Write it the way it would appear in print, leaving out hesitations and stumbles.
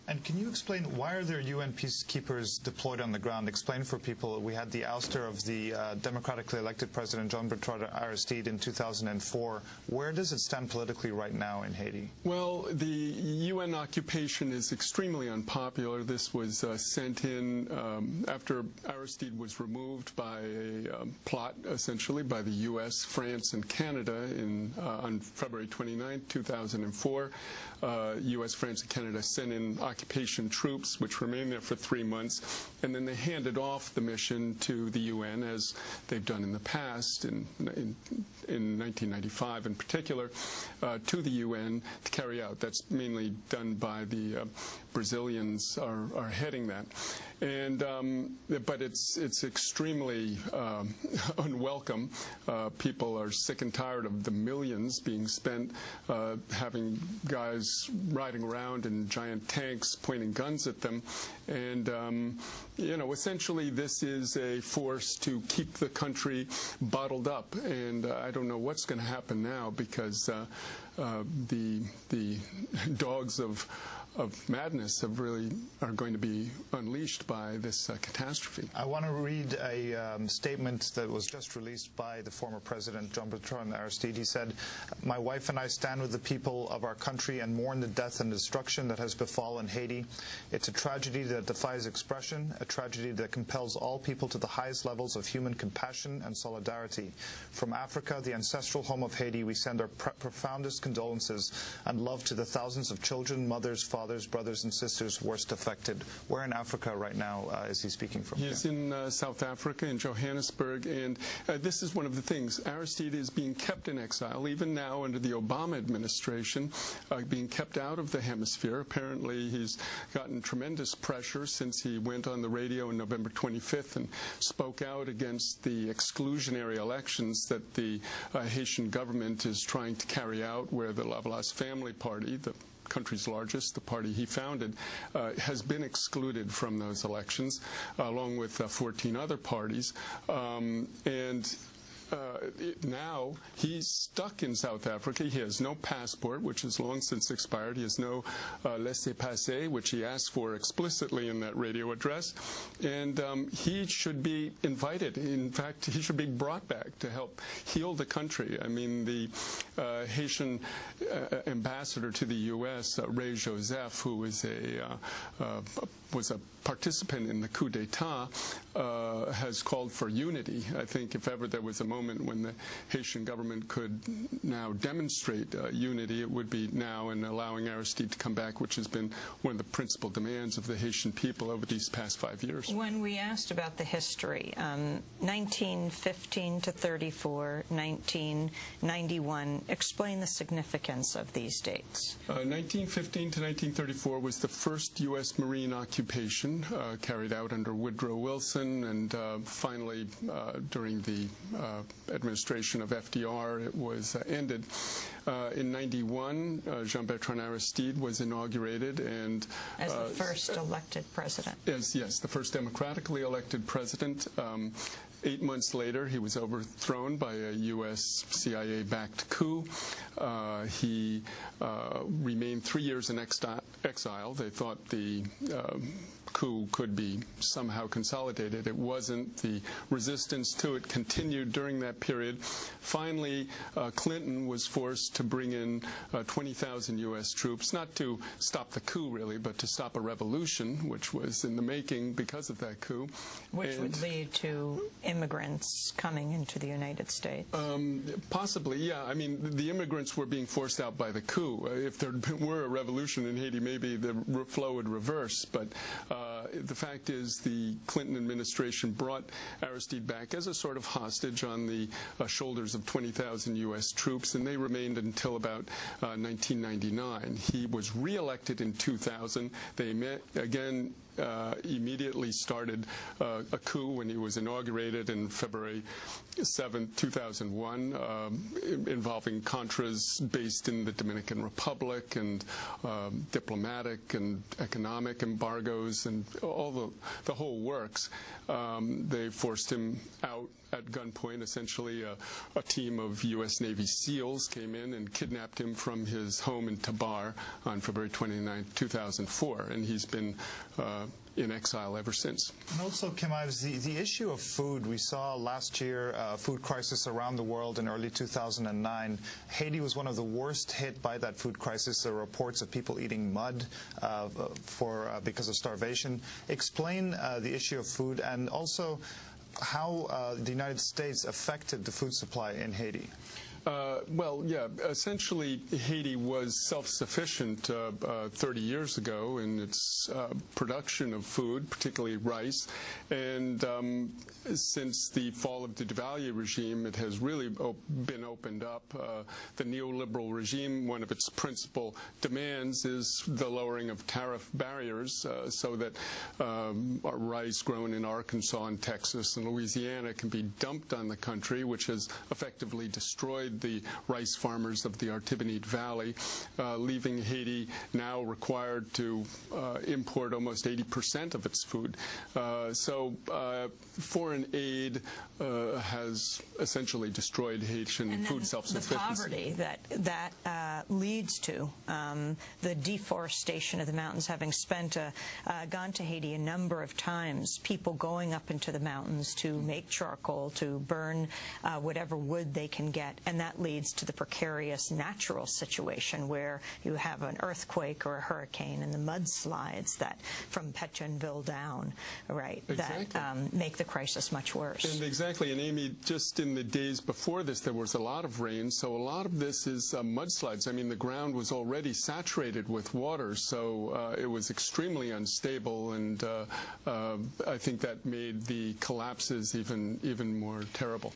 And can you explain why are there UN peacekeepers deployed on the ground? Explain for people. We had the ouster of the democratically elected president Jean-Bertrand Aristide in 2004. Where does it stand politically right now in Haiti? Well, the UN occupation is extremely unpopular. This was sent in after Aristide was removed by a plot, essentially, by the U.S., France, and Canada on February 29, 2004. U.S., France, and Canada sent in occupation troops, which remained there for 3 months, and then they handed off the mission to the UN, as they've done in the past, in 1995 in particular, to the UN to carry out. That's mainly done by the Brazilians are heading that. And but it's extremely unwelcome. People are sick and tired of the millions being spent having guys riding around in giant tanks pointing guns at them. And you know, essentially this is a force to keep the country bottled up. And I don't know what's going to happen now, because the dogs of madness are going to be unleashed by this catastrophe. I want to read a statement that was just released by the former president, Jean-Bertrand Aristide. He said, "My wife and I stand with the people of our country and mourn the death and destruction that has befallen Haiti. It's a tragedy that defies expression, a tragedy that compels all people to the highest levels of human compassion and solidarity. From Africa, the ancestral home of Haiti, we send our profoundest condolences and love to the thousands of children, mothers, fathers, brothers and sisters worst affected." Where in Africa right now is he speaking from? He's in South Africa, in Johannesburg, and this is one of the things. Aristide is being kept in exile, even now under the Obama administration, being kept out of the hemisphere. Apparently he's gotten tremendous pressure since he went on the radio on November 25th and spoke out against the exclusionary elections that the Haitian government is trying to carry out, where the Lavalasse family party, the country's largest, the party he founded, has been excluded from those elections, along with 14 other parties. Now he's stuck in South Africa. He has no passport, which has long since expired. He has no laissez-passer, which he asked for explicitly in that radio address. And he should be invited. In fact, he should be brought back to help heal the country. I mean, the Haitian ambassador to the U.S., Ray Joseph, who was a participant in the coup d'etat, has called for unity. I think if ever there was a moment when the Haitian government could now demonstrate unity, it would be now, in allowing Aristide to come back, which has been one of the principal demands of the Haitian people over these past 5 years. When we asked about the history, 1915 to 34, 1991, explain the significance of these dates. 1915 to 1934 was the first U.S. Marine occupation carried out under Woodrow Wilson, and finally during the administration of FDR it was ended. In 91, Jean-Bertrand Aristide was inaugurated, and as the first elected president. Yes, the first democratically elected president. 8 months later, he was overthrown by a U.S. CIA-backed coup. He remained 3 years in exile. They thought the coup could be somehow consolidated. It wasn't. The resistance to it continued during that period. Finally, Clinton was forced to bring in 20,000 U.S. troops, not to stop the coup, really, but to stop a revolution, which was in the making because of that coup. Which would lead to immigrants coming into the United States. Possibly, yeah. I mean, the immigrants were being forced out by the coup. If there were a revolution in Haiti, maybe the flow would reverse, but the fact is the Clinton administration brought Aristide back as a sort of hostage on the shoulders of 20,000 U.S. troops, and they remained until about 1999. He was reelected in 2000. They met again. Immediately started a coup when he was inaugurated in February 7, 2001, involving Contras based in the Dominican Republic, and diplomatic and economic embargoes, and the whole works. They forced him out at gunpoint. Essentially, a team of U.S. Navy SEALs came in and kidnapped him from his home in Tabar on February 29, 2004, and he's been in exile ever since. And also, Kim Ives, the issue of food, we saw last year a food crisis around the world in early 2009. Haiti was one of the worst hit by that food crisis. There are reports of people eating mud because of starvation. Explain the issue of food and also how the United States affected the food supply in Haiti. Well, yeah, essentially Haiti was self-sufficient 30 years ago in its production of food, particularly rice, and since the fall of the Duvalier regime, it has really been opened up. The neoliberal regime, one of its principal demands is the lowering of tariff barriers so that rice grown in Arkansas and Texas and Louisiana can be dumped on the country, which has effectively destroyed the rice farmers of the Artibonite Valley, leaving Haiti now required to import almost 80% of its food. So foreign aid has essentially destroyed Haitian food self-sufficiency. The poverty that leads to the deforestation of the mountains, having gone to Haiti a number of times, people going up into the mountains to make charcoal, to burn whatever wood they can get, and that leads to the precarious natural situation where you have an earthquake or a hurricane and the mudslides that from Pétionville down, right, exactly, that make the crisis much worse. And exactly, and Amy, just in the days before this, there was a lot of rain, so a lot of this is mudslides. I mean, the ground was already saturated with water, so it was extremely unstable, and I think that made the collapses even more terrible.